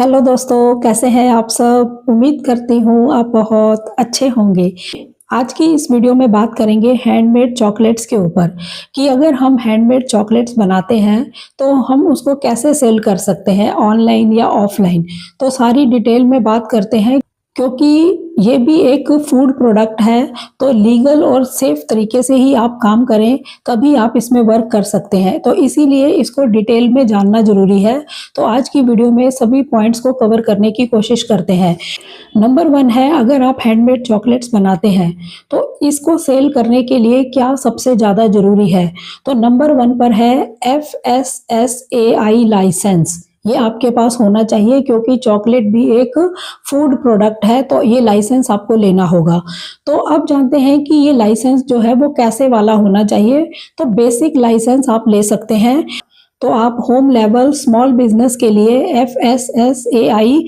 Hello दोस्तों, कैसे हैं आप सब? उम्मीद करती हूँ आप बहुत अच्छे होंगे। आज की इस वीडियो में बात करेंगे हैंडमेड चॉकलेट्स के ऊपर कि अगर हम हैंडमेड चॉकलेट्स बनाते हैं तो हम उसको कैसे सेल कर सकते हैं, ऑनलाइन या ऑफलाइन। तो सारी डिटेल में बात करते हैं क्योंकि ये भी एक फूड प्रोडक्ट है, तो लीगल और सेफ तरीके से ही आप काम करें तभी आप इसमें वर्क कर सकते हैं। तो इसीलिए इसको डिटेल में जानना ज़रूरी है। तो आज की वीडियो में सभी पॉइंट्स को कवर करने की कोशिश करते हैं। नंबर 1 है, अगर आप हैंडमेड चॉकलेट्स बनाते हैं तो इसको सेल करने के लिए क्या सबसे ज़्यादा ज़रूरी है? तो नंबर 1 पर है FSSAI लाइसेंस। ये आपके पास होना चाहिए क्योंकि चॉकलेट भी एक फूड प्रोडक्ट है, तो ये लाइसेंस आपको लेना होगा। तो अब जानते हैं कि ये लाइसेंस जो है वो कैसे वाला होना चाहिए। तो बेसिक लाइसेंस आप ले सकते हैं। तो आप होम लेवल स्मॉल बिजनेस के लिए FSSAI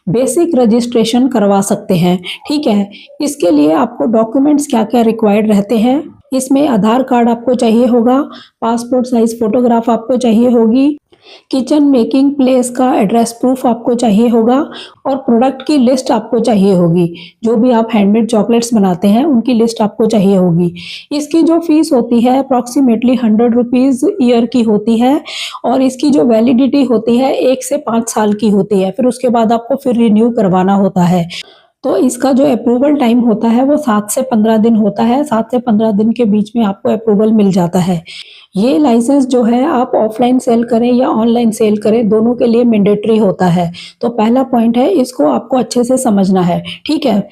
बेसिक रजिस्ट्रेशन करवा सकते हैं। ठीक है, इसके लिए आपको डॉक्यूमेंट्स क्या क्या रिक्वायर्ड रहते हैं। इसमें आधार कार्ड आपको चाहिए होगा, पासपोर्ट साइज फोटोग्राफ आपको चाहिए होगी, किचन मेकिंग प्लेस का एड्रेस प्रूफ आपको चाहिए होगा और प्रोडक्ट की लिस्ट आपको चाहिए होगी। जो भी आप हैंडमेड चॉकलेट्स बनाते हैं उनकी लिस्ट आपको चाहिए होगी। इसकी जो फीस होती है अप्रॉक्सीमेटली 100 रुपीज़ ईयर की होती है और इसकी जो वैलिडिटी होती है 1 से 5 साल की होती है। फिर उसके बाद आपको फिर रिन्यू करवाना होता है। तो इसका जो अप्रूवल टाइम होता है वो 7 से 15 दिन होता है। 7 से 15 दिन के बीच में आपको अप्रूवल मिल जाता है। ये लाइसेंस जो है आप ऑफलाइन सेल करें या ऑनलाइन सेल करें, दोनों के लिए मैंडेटरी होता है। तो पहला पॉइंट है, इसको आपको अच्छे से समझना है। ठीक है।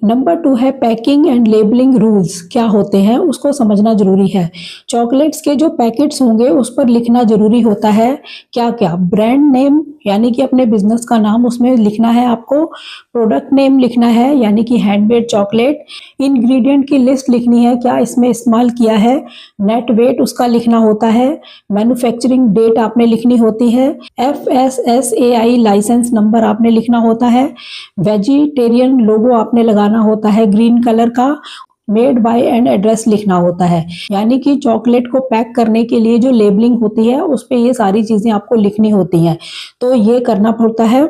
नंबर 2 है पैकिंग एंड लेबलिंग रूल्स क्या होते हैं उसको समझना जरूरी है। चॉकलेट्स के जो पैकेट्स होंगे उस पर लिखना जरूरी होता है क्या क्या, ब्रांड नेम यानी कि अपने बिजनेस का नाम उसमें लिखना है आपको, प्रोडक्ट नेम लिखना है यानी कि हैंडमेड चॉकलेट, इंग्रेडिएंट की लिस्ट लिखनी है क्या इसमें इस्तेमाल किया है, नेट वेट उसका लिखना होता है, मैन्युफैक्चरिंग डेट आपने लिखनी होती है, FSSAI लाइसेंस नंबर आपने लिखना होता है, वेजिटेरियन लोगो आपने लगाना होता है ग्रीन कलर का, मेड बाय एंड एड्रेस लिखना होता है। यानी कि चॉकलेट को पैक करने के लिए जो लेबलिंग होती है उस पे ये सारी चीज़ें आपको लिखनी होती हैं। तो ये करना पड़ता है।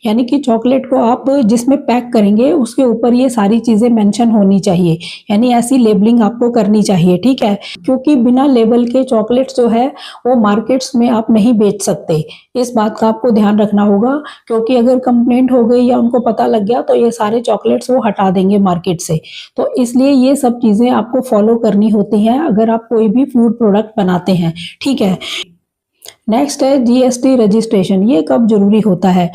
यानी कि चॉकलेट को आप जिसमें पैक करेंगे उसके ऊपर ये सारी चीज़ें मेंशन होनी चाहिए, यानी ऐसी लेबलिंग आपको करनी चाहिए। ठीक है, क्योंकि बिना लेबल के चॉकलेट्स जो है वो मार्केट्स में आप नहीं बेच सकते। इस बात का आपको ध्यान रखना होगा क्योंकि अगर कंप्लेंट हो गई या उनको पता लग गया तो ये सारे चॉकलेट्स वो हटा देंगे मार्केट से। तो इसलिए ये सब चीज़ें आपको फॉलो करनी होती हैं अगर आप कोई भी फूड प्रोडक्ट बनाते हैं। ठीक है। नेक्स्ट है GST रजिस्ट्रेशन। ये कब जरूरी होता है?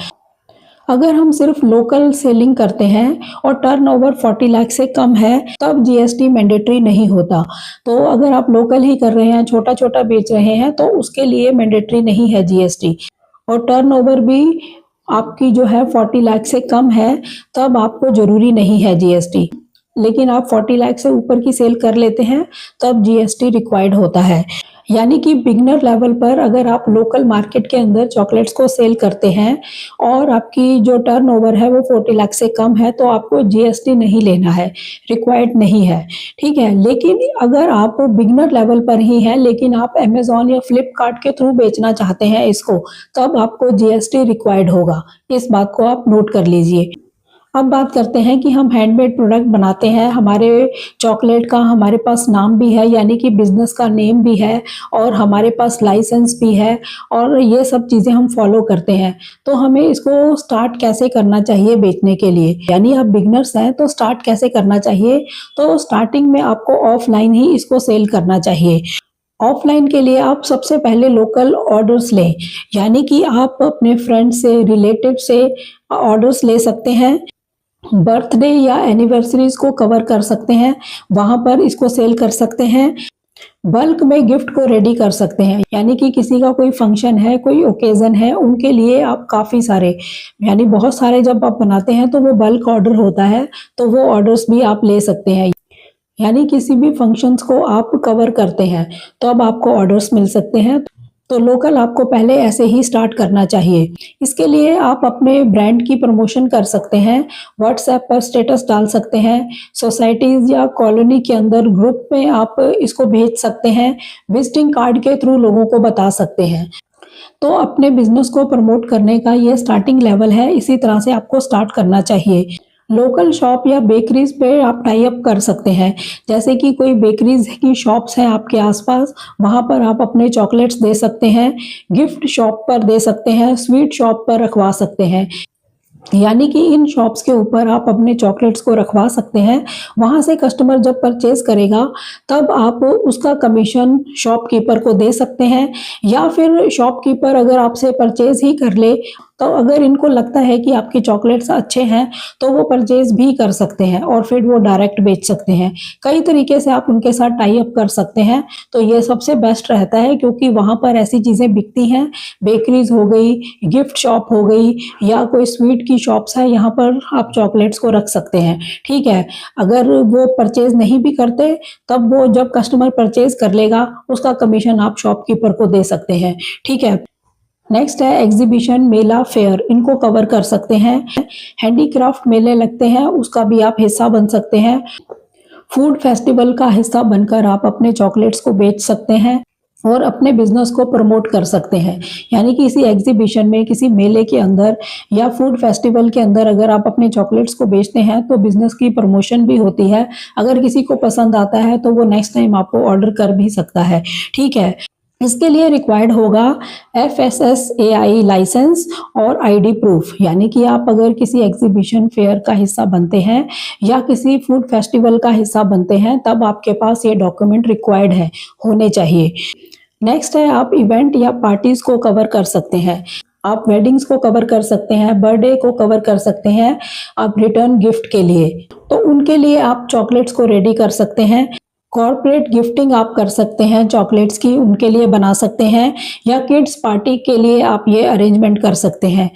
अगर हम सिर्फ लोकल सेलिंग करते हैं और टर्नओवर 40 लाख से कम है तब GST मैंडेटरी नहीं होता। तो अगर आप लोकल ही कर रहे हैं, छोटा छोटा बेच रहे हैं तो उसके लिए मैंडेटरी नहीं है GST। और टर्नओवर भी आपकी जो है 40 लाख से कम है तब आपको जरूरी नहीं है GST। लेकिन आप 40 लाख से ऊपर की सेल कर लेते हैं तब GST रिक्वायर्ड होता है। यानी कि बिगनर लेवल पर अगर आप लोकल मार्केट के अंदर चॉकलेट्स को सेल करते हैं और आपकी जो टर्नओवर है वो 40 लाख से कम है तो आपको GST नहीं लेना है, रिक्वायर्ड नहीं है। ठीक है। लेकिन अगर आप बिगनर लेवल पर ही हैं लेकिन आप अमेजोन या फ्लिपकार्ट के थ्रू बेचना चाहते हैं इसको, तब आपको GST रिक्वायर्ड होगा। इस बात को आप नोट कर लीजिए। अब बात करते हैं कि हम हैंडमेड प्रोडक्ट बनाते हैं, हमारे चॉकलेट का हमारे पास नाम भी है यानी कि बिजनेस का नेम भी है और हमारे पास लाइसेंस भी है और ये सब चीज़ें हम फॉलो करते हैं। तो हमें इसको स्टार्ट कैसे करना चाहिए बेचने के लिए, यानी आप बिगनर्स हैं तो स्टार्ट कैसे करना चाहिए? तो स्टार्टिंग में आपको ऑफलाइन ही इसको सेल करना चाहिए। ऑफलाइन के लिए आप सबसे पहले लोकल ऑर्डर्स लें, यानी कि आप अपने फ्रेंड से, रिलेटिव से ऑर्डर्स ले सकते हैं। बर्थडे या एनिवर्सरीज को कवर कर सकते हैं, वहां पर इसको सेल कर सकते हैं। बल्क में गिफ्ट को रेडी कर सकते हैं, यानी कि किसी का कोई फंक्शन है, कोई ओकेजन है, उनके लिए आप काफ़ी सारे यानी बहुत सारे जब आप बनाते हैं तो वो बल्क ऑर्डर होता है, तो वो ऑर्डर्स भी आप ले सकते हैं। यानी किसी भी फंक्शंस को आप कवर करते हैं तो अब आपको ऑर्डर्स मिल सकते हैं। तो लोकल आपको पहले ऐसे ही स्टार्ट करना चाहिए। इसके लिए आप अपने ब्रांड की प्रमोशन कर सकते हैं, व्हाट्सएप पर स्टेटस डाल सकते हैं, सोसाइटीज़ या कॉलोनी के अंदर ग्रुप में आप इसको भेज सकते हैं, विजिटिंग कार्ड के थ्रू लोगों को बता सकते हैं। तो अपने बिजनेस को प्रमोट करने का ये स्टार्टिंग लेवल है, इसी तरह से आपको स्टार्ट करना चाहिए। लोकल शॉप या बेकरीज पे आप टाई अप कर सकते हैं, जैसे कि कोई बेकरीज की शॉप्स हैं आपके आसपास, वहाँ पर आप अपने चॉकलेट्स दे सकते हैं, गिफ्ट शॉप पर दे सकते हैं, स्वीट शॉप पर रखवा सकते हैं। यानी कि इन शॉप्स के ऊपर आप अपने चॉकलेट्स को रखवा सकते हैं। वहाँ से कस्टमर जब परचेज करेगा तब आप उसका कमीशन शॉपकीपर को दे सकते हैं, या फिर शॉपकीपर अगर आपसे परचेज ही कर ले तो अगर इनको लगता है कि आपके चॉकलेट्स अच्छे हैं तो वो परचेज भी कर सकते हैं और फिर वो डायरेक्ट बेच सकते हैं। कई तरीके से आप उनके साथ टाई अप कर सकते हैं, तो ये सबसे बेस्ट रहता है क्योंकि वहाँ पर ऐसी चीज़ें बिकती हैं, बेकरीज हो गई, गिफ्ट शॉप हो गई या कोई स्वीट की शॉप्स है, यहाँ पर आप चॉकलेट्स को रख सकते हैं। ठीक है, अगर वो परचेज नहीं भी करते तब वो जब कस्टमर परचेज कर लेगा उसका कमीशन आप शॉपकीपर को दे सकते हैं। ठीक है, नेक्स्ट है एग्जीबिशन, मेला, फेयर, इनको कवर कर सकते हैं। हैंडीक्राफ्ट मेले लगते हैं, उसका भी आप हिस्सा बन सकते हैं। फूड फेस्टिवल का हिस्सा बनकर आप अपने चॉकलेट्स को बेच सकते हैं और अपने बिजनेस को प्रमोट कर सकते हैं। यानी कि किसी एग्जीबिशन में, किसी मेले के अंदर या फूड फेस्टिवल के अंदर अगर आप अपने चॉकलेट्स को बेचते हैं तो बिजनेस की प्रमोशन भी होती है। अगर किसी को पसंद आता है तो वो नेक्स्ट टाइम आपको ऑर्डर कर भी सकता है। ठीक है, इसके लिए रिक्वायर्ड होगा FSSAI लाइसेंस और ID प्रूफ। यानी कि आप अगर किसी एग्जीबिशन फेयर का हिस्सा बनते हैं या किसी फूड फेस्टिवल का हिस्सा बनते हैं तब आपके पास ये डॉक्यूमेंट रिक्वायर्ड है, होने चाहिए। नेक्स्ट है आप इवेंट या पार्टीज को कवर कर सकते हैं। आप वेडिंग्स को कवर कर सकते हैं, बर्थडे को कवर कर सकते हैं, आप रिटर्न गिफ्ट के लिए, तो उनके लिए आप चॉकलेट्स को रेडी कर सकते हैं। कॉर्पोरेट गिफ्टिंग आप कर सकते हैं चॉकलेट्स की, उनके लिए बना सकते हैं, या किड्स पार्टी के लिए आप ये अरेंजमेंट कर सकते हैं।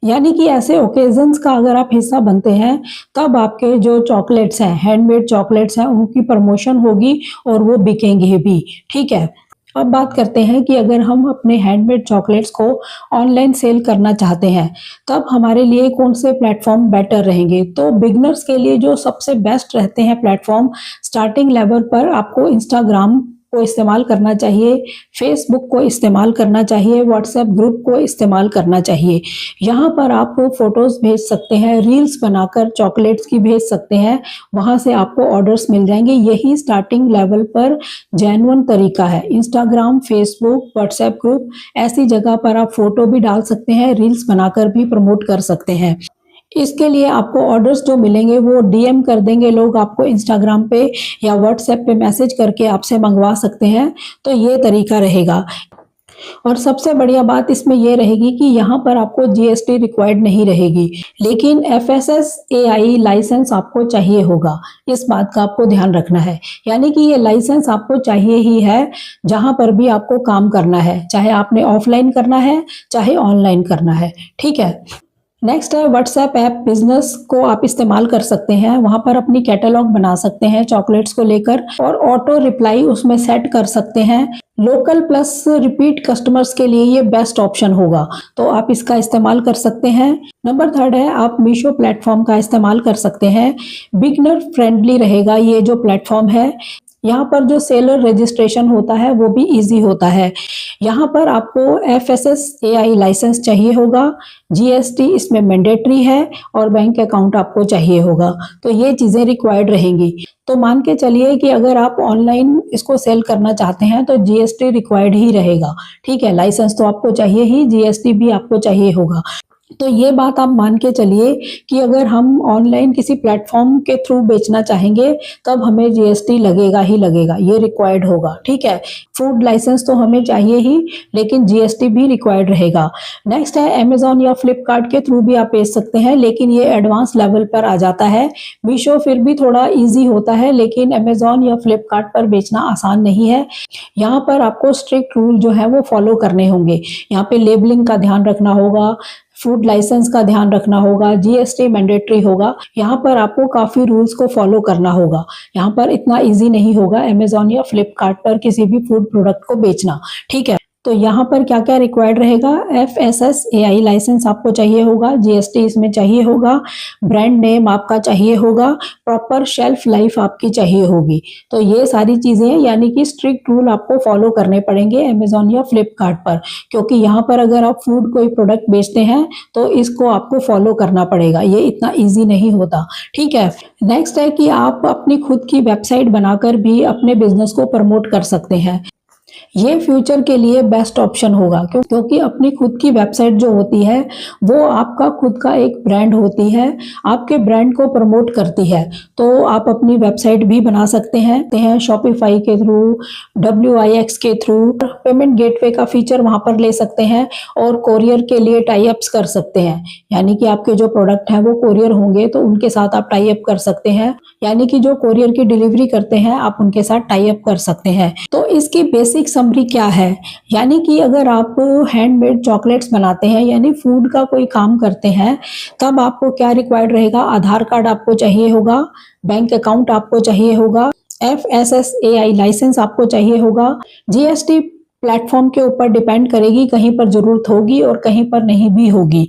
यानी कि ऐसे ओकेजन्स का अगर आप हिस्सा बनते हैं तब आपके जो चॉकलेट्स हैं, हैंडमेड चॉकलेट्स हैं, उनकी प्रमोशन होगी और वो बिकेंगे भी। ठीक है, अब बात करते हैं कि अगर हम अपने हैंडमेड चॉकलेट्स को ऑनलाइन सेल करना चाहते हैं तब हमारे लिए कौन से प्लेटफॉर्म बेटर रहेंगे। तो बिगनर्स के लिए जो सबसे बेस्ट रहते हैं प्लेटफॉर्म, स्टार्टिंग लेवल पर आपको इंस्टाग्राम को इस्तेमाल करना चाहिए, फेसबुक को इस्तेमाल करना चाहिए, व्हाट्सएप ग्रुप को इस्तेमाल करना चाहिए। यहाँ पर आप फोटोज़ भेज सकते हैं, रील्स बनाकर चॉकलेट्स की भेज सकते हैं, वहाँ से आपको ऑर्डर्स मिल जाएंगे। यही स्टार्टिंग लेवल पर जेन्युइन तरीका है। इंस्टाग्राम, फेसबुक, व्हाट्सएप ग्रुप, ऐसी जगह पर आप फोटो भी डाल सकते हैं, रील्स बनाकर भी प्रमोट कर सकते हैं। इसके लिए आपको ऑर्डर्स जो मिलेंगे वो DM कर देंगे लोग आपको इंस्टाग्राम पे या व्हाट्सएप पे मैसेज करके आपसे मंगवा सकते हैं। तो ये तरीका रहेगा। और सबसे बढ़िया बात इसमें ये रहेगी कि यहाँ पर आपको GST रिक्वायर्ड नहीं रहेगी, लेकिन FSSAI लाइसेंस आपको चाहिए होगा। इस बात का आपको ध्यान रखना है। यानी कि ये लाइसेंस आपको चाहिए ही है जहाँ पर भी आपको काम करना है, चाहे आपने ऑफलाइन करना है चाहे ऑनलाइन करना है। ठीक है, नेक्स्ट है व्हाट्सएप ऐप बिजनेस को आप इस्तेमाल कर सकते हैं। वहां पर अपनी कैटलॉग बना सकते हैं चॉकलेट्स को लेकर और ऑटो रिप्लाई उसमें सेट कर सकते हैं। लोकल प्लस रिपीट कस्टमर्स के लिए ये बेस्ट ऑप्शन होगा, तो आप इसका इस्तेमाल कर सकते हैं। नंबर 3 है आप मीशो प्लेटफॉर्म का इस्तेमाल कर सकते हैं। बिगनर फ्रेंडली रहेगा ये जो प्लेटफॉर्म है। यहाँ पर जो सेलर रजिस्ट्रेशन होता है वो भी इजी होता है। यहाँ पर आपको FSSAI लाइसेंस चाहिए होगा, GST इसमें मैंडेटरी है और बैंक अकाउंट आपको चाहिए होगा। तो ये चीज़ें रिक्वायर्ड रहेंगी। तो मान के चलिए कि अगर आप ऑनलाइन इसको सेल करना चाहते हैं तो GST रिक्वायर्ड ही रहेगा। ठीक है, लाइसेंस तो आपको चाहिए ही, GST भी आपको चाहिए होगा। तो ये बात आप मान के चलिए कि अगर हम ऑनलाइन किसी प्लेटफॉर्म के थ्रू बेचना चाहेंगे तब हमें GST लगेगा ही लगेगा, ये रिक्वायर्ड होगा। ठीक है, फूड लाइसेंस तो हमें चाहिए ही, लेकिन GST भी रिक्वायर्ड रहेगा। नेक्स्ट है अमेजॉन या फ्लिपकार्ट के थ्रू भी आप बेच सकते हैं, लेकिन ये एडवांस लेवल पर आ जाता है। मीशो फिर भी थोड़ा ईजी होता है, लेकिन अमेजॉन या फ्लिपकार्ट पर बेचना आसान नहीं है। यहाँ पर आपको स्ट्रिक्ट रूल जो है वो फॉलो करने होंगे। यहाँ पे लेबलिंग का ध्यान रखना होगा, फूड लाइसेंस का ध्यान रखना होगा, GST मैंडेटरी होगा। यहाँ पर आपको काफी रूल्स को फॉलो करना होगा। यहाँ पर इतना इजी नहीं होगा अमेजॉन या फ्लिपकार्ट पर किसी भी फूड प्रोडक्ट को बेचना। ठीक है, तो यहाँ पर क्या-क्या रिक्वायर्ड रहेगा, FSSAI लाइसेंस आपको चाहिए होगा, GST इसमें चाहिए होगा, ब्रांड नेम आपका चाहिए होगा, प्रॉपर शेल्फ लाइफ आपकी चाहिए होगी। तो ये सारी चीज़ें हैं, यानी कि स्ट्रिक्ट रूल आपको फॉलो करने पड़ेंगे अमेज़न या फ्लिपकार्ट पर, क्योंकि यहाँ पर अगर आप फूड कोई प्रोडक्ट बेचते हैं तो इसको आपको फॉलो करना पड़ेगा, ये इतना ईज़ी नहीं होता, ठीक है। नेक्स्ट है कि आप अपनी खुद की वेबसाइट बनाकर भी अपने बिज़नेस को प्रमोट कर सकते हैं। ये फ्यूचर के लिए बेस्ट ऑप्शन होगा, क्योंकि अपनी खुद की वेबसाइट जो होती है वो आपका खुद का एक ब्रांड होती है, आपके ब्रांड को प्रमोट करती है। तो आप अपनी वेबसाइट भी बना सकते हैं शॉपिफाई के थ्रू, WIX के थ्रू, पेमेंट गेटवे का फीचर वहाँ पर ले सकते हैं और कोरियर के लिए टाई अप्स कर सकते हैं, यानी कि आपके जो प्रोडक्ट हैं वो कोरियर होंगे तो उनके साथ आप टाई अप कर सकते हैं, यानी कि जो कोरियर की डिलीवरी करते हैं आप उनके साथ टाई अप कर सकते हैं। तो इसकी बेसिक समरी क्या है, यानी कि अगर आप हैंडमेड चॉकलेट्स बनाते हैं यानी फूड का कोई काम करते हैं, तब आपको क्या रिक्वायर्ड रहेगा, आधार कार्ड आपको चाहिए होगा, बैंक अकाउंट आपको चाहिए होगा, FSSAI लाइसेंस आपको चाहिए होगा। GST प्लेटफॉर्म के ऊपर डिपेंड करेगी, कहीं पर जरूरत होगी और कहीं पर नहीं भी होगी।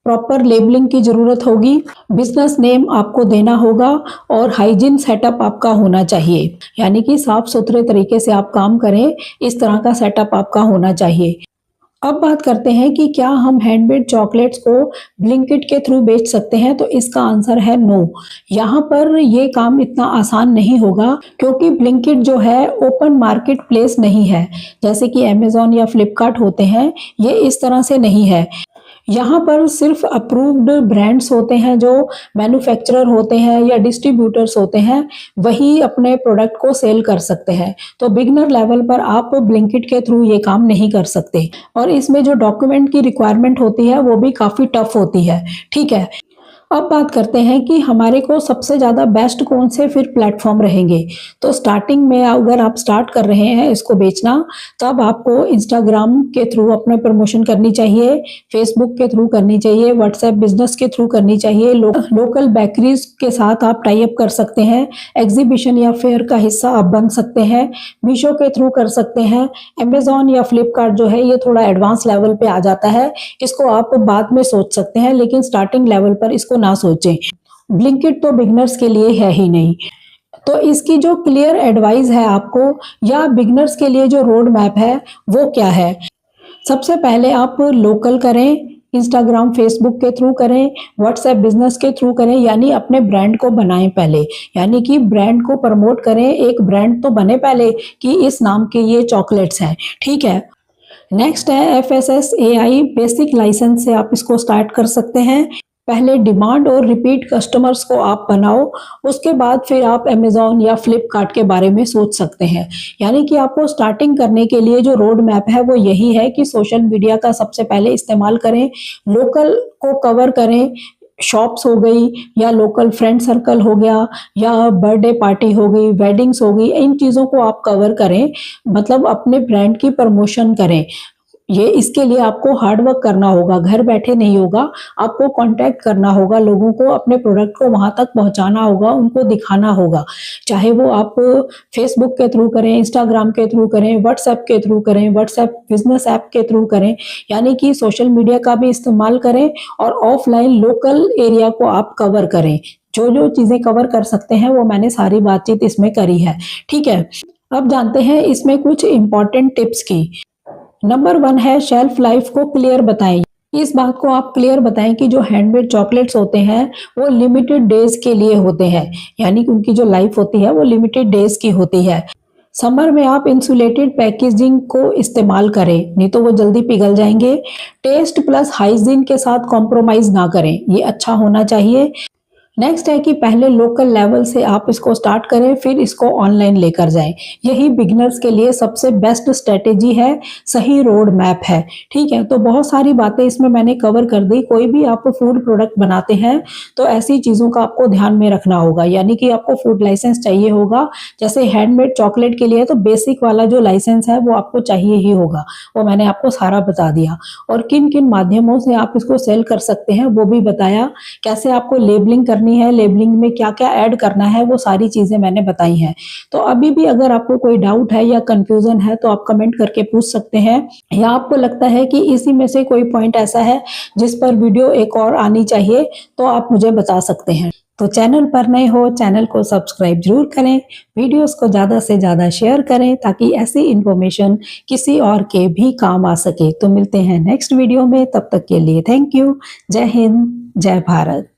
प्रॉपर लेबलिंग की ज़रूरत होगी, बिजनेस नेम आपको देना होगा और हाइजीन सेटअप आपका होना चाहिए, यानी कि साफ सुथरे तरीके से आप काम करें, इस तरह का सेटअप आपका होना चाहिए। अब बात करते हैं कि क्या हम हैंडमेड चॉकलेट्स को ब्लिंकिट के थ्रू बेच सकते हैं, तो इसका आंसर है नो। यहाँ पर ये काम इतना आसान नहीं होगा, क्योंकि ब्लिंकिट जो है ओपन मार्केट प्लेस नहीं है, जैसे कि अमेज़न या फ्लिपकार्ट होते हैं, ये इस तरह से नहीं है। यहाँ पर सिर्फ अप्रूव्ड ब्रांड्स होते हैं, जो मैन्युफैक्चरर होते हैं या डिस्ट्रीब्यूटर्स होते हैं, वही अपने प्रोडक्ट को सेल कर सकते हैं। तो बिगनर लेवल पर आप ब्लिंकिट के थ्रू ये काम नहीं कर सकते, और इसमें जो डॉक्यूमेंट की रिक्वायरमेंट होती है वो भी काफ़ी टफ होती है, ठीक है। अब बात करते हैं कि हमारे को सबसे ज़्यादा बेस्ट कौन से फिर प्लेटफॉर्म रहेंगे। तो स्टार्टिंग में अगर आप स्टार्ट कर रहे हैं इसको बेचना, तब आपको इंस्टाग्राम के थ्रू अपना प्रमोशन करनी चाहिए, फेसबुक के थ्रू करनी चाहिए, व्हाट्सएप बिजनेस के थ्रू करनी चाहिए, लोकल बेकरीज के साथ आप टाई अप कर सकते हैं, एग्जीबिशन या फेयर का हिस्सा आप बन सकते हैं, मीशो के थ्रू कर सकते हैं। अमेज़न या फ्लिपकार्ट जो है ये थोड़ा एडवांस लेवल पे आ जाता है, इसको आप बाद में सोच सकते हैं, लेकिन स्टार्टिंग लेवल पर इसको ना सोचें। ब्लिंकिट तो बिगनर्स के लिए है ही नहीं। तो इसकी जो क्लियर एडवाइस है आपको, या बिगनर्स के लिए जो रोड मैप है वो क्या है, सबसे पहले आप लोकल करें, इंस्टाग्राम फेसबुक के थ्रू करें, व्हाट्सएप बिजनेस के थ्रू करें, यानी अपने ब्रांड को बनाएं पहले, यानी कि ब्रांड को प्रमोट करें, एक ब्रांड तो बने पहले कि इस नाम के ये चॉकलेट्स हैं, ठीक है। नेक्स्ट है FSSAI बेसिक लाइसेंस से आप इसको स्टार्ट कर सकते हैं। पहले डिमांड और रिपीट कस्टमर्स को आप बनाओ, उसके बाद फिर आप अमेज़न या फ्लिपकार्ट के बारे में सोच सकते हैं। यानी कि आपको स्टार्टिंग करने के लिए जो रोड मैप है वो यही है कि सोशल मीडिया का सबसे पहले इस्तेमाल करें, लोकल को कवर करें, शॉप्स हो गई या लोकल फ्रेंड सर्कल हो गया या बर्थडे पार्टी हो गई, वेडिंग्स हो गई, इन चीज़ों को आप कवर करें, मतलब अपने ब्रांड की प्रमोशन करें। ये इसके लिए आपको हार्ड वर्क करना होगा, घर बैठे नहीं होगा, आपको कांटेक्ट करना होगा, लोगों को अपने प्रोडक्ट को वहां तक पहुंचाना होगा, उनको दिखाना होगा, चाहे वो आप फेसबुक के थ्रू करें, इंस्टाग्राम के थ्रू करें, व्हाट्सएप के थ्रू करें, व्हाट्सएप बिजनेस ऐप के थ्रू करें, यानी कि सोशल मीडिया का भी इस्तेमाल करें और ऑफलाइन लोकल एरिया को आप कवर करें। जो जो चीजें कवर कर सकते हैं वो मैंने सारी बातचीत इसमें करी है, ठीक है। अब जानते हैं इसमें कुछ इंपॉर्टेंट टिप्स की। नंबर 1 है शेल्फ लाइफ को क्लियर बताएं। इस बात को आप क्लियर बताएं कि जो हैंडमेड चॉकलेट्स होते हैं वो लिमिटेड डेज के लिए होते हैं, यानी कि उनकी जो लाइफ होती है वो लिमिटेड डेज की होती है। समर में आप इंसुलेटेड पैकेजिंग को इस्तेमाल करें, नहीं तो वो जल्दी पिघल जाएंगे। टेस्ट प्लस हाइजीन के साथ कॉम्प्रोमाइज ना करें, ये अच्छा होना चाहिए। नेक्स्ट है कि पहले लोकल लेवल से आप इसको स्टार्ट करें, फिर इसको ऑनलाइन लेकर जाएं। यही बिगनर्स के लिए सबसे बेस्ट स्ट्रेटेजी है, सही रोड मैप है, ठीक है। तो बहुत सारी बातें इसमें मैंने कवर कर दी। कोई भी आप फूड प्रोडक्ट बनाते हैं तो ऐसी चीज़ों का आपको ध्यान में रखना होगा, यानी कि आपको फूड लाइसेंस चाहिए होगा। जैसे हैंडमेड चॉकलेट के लिए तो बेसिक वाला जो लाइसेंस है वो आपको चाहिए ही होगा, वो मैंने आपको सारा बता दिया। और किन किन माध्यमों से आप इसको सेल कर सकते हैं वो भी बताया, कैसे आपको लेबलिंग करनी करनी है, लेबलिंग में क्या-क्या ऐड करना है, वो सारी चीज़ें मैंने बताई हैं। तो अभी भी अगर आपको कोई डाउट है या कन्फ्यूज़न है तो आप कमेंट करके पूछ सकते हैं, या आपको लगता है कि इसी में से कोई पॉइंट ऐसा है जिस पर वीडियो एक और आनी चाहिए, तो आप मुझे बता सकते हैं। तो चैनल पर नए हो, चैनल को सब्सक्राइब ज़रूर करें, वीडियोज़ को ज़्यादा से ज़्यादा शेयर करें ताकि ऐसी इन्फॉर्मेशन किसी और के भी काम आ सके। तो मिलते हैं नेक्स्ट वीडियो में, तब तक के लिए थैंक यू। जय हिंद, जय भारत।